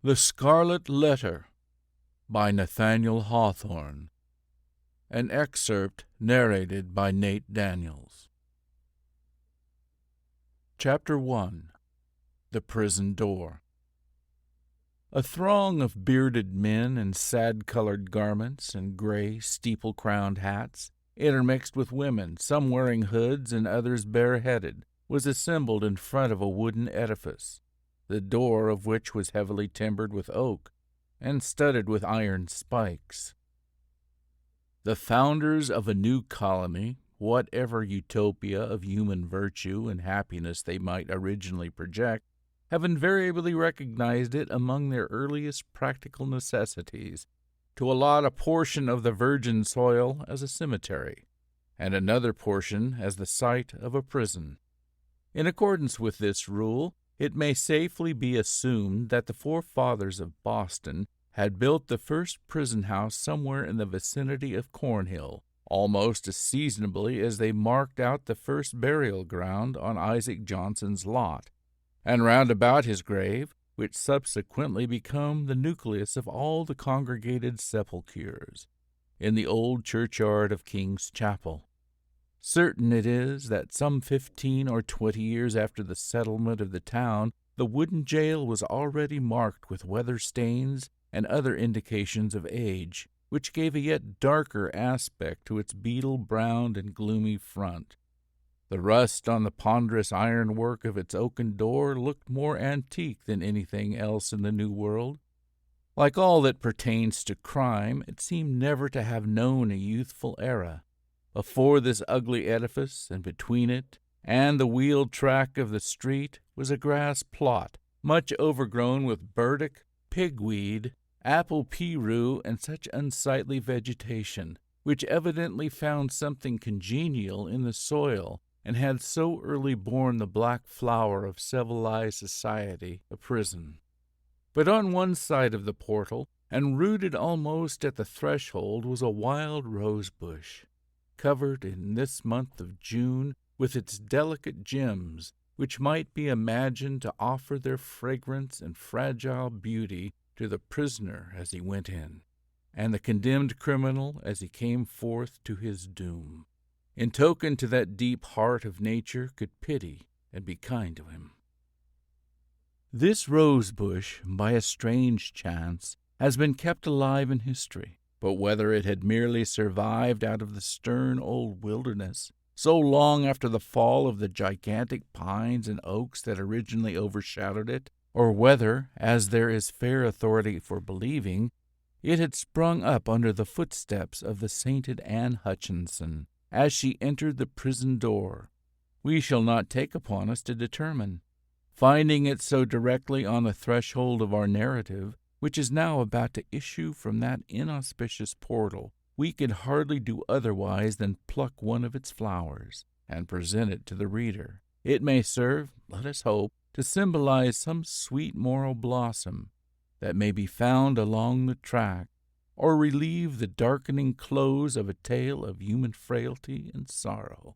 The Scarlet Letter by Nathanial Hawthorne. An excerpt narrated by Nate Daniels. Chapter 1. The Prison Door. A throng of bearded men in sad-colored garments and gray, steeple-crowned hats, intermixed with women, some wearing hoods and others bareheaded, was assembled in front of a wooden edifice, the door of which was heavily timbered with oak and studded with iron spikes. The founders of a new colony, whatever utopia of human virtue and happiness they might originally project, have invariably recognized it among their earliest practical necessities to allot a portion of the virgin soil as a cemetery, and another portion as the site of a prison. In accordance with this rule, it may safely be assumed that the forefathers of Boston had built the first prison house somewhere in the vicinity of Cornhill, almost as seasonably as they marked out the first burial ground on Isaac Johnson's lot, and round about his grave, which subsequently became the nucleus of all the congregated sepulchres, in the old churchyard of King's Chapel. Certain it is that some 15 or 20 years after the settlement of the town, the wooden jail was already marked with weather stains and other indications of age, which gave a yet darker aspect to its beetle-browned and gloomy front. The rust on the ponderous ironwork of its oaken door looked more antique than anything else in the New World. Like all that pertains to crime, it seemed never to have known a youthful era. Before this ugly edifice, and between it and the wheeled track of the street, was a grass plot, much overgrown with burdock, pigweed, apple-pea-rue, and such unsightly vegetation, which evidently found something congenial in the soil, and had so early borne the black flower of civilized society, a prison. But on one side of the portal, and rooted almost at the threshold, was a wild rose-bush, covered in this month of June with its delicate gems, which might be imagined to offer their fragrance and fragile beauty to the prisoner as he went in, and the condemned criminal as he came forth to his doom, in token to that deep heart of nature could pity and be kind to him. This rose-bush, by a strange chance, has been kept alive in history. But whether it had merely survived out of the stern old wilderness, so long after the fall of the gigantic pines and oaks that originally overshadowed it, or whether, as there is fair authority for believing, it had sprung up under the footsteps of the sainted Anne Hutchinson as she entered the prison door, we shall not take upon us to determine. Finding it so directly on the threshold of our narrative, which is now about to issue from that inauspicious portal, we can hardly do otherwise than pluck one of its flowers and present it to the reader. It may serve, let us hope, to symbolize some sweet moral blossom that may be found along the track, or relieve the darkening close of a tale of human frailty and sorrow.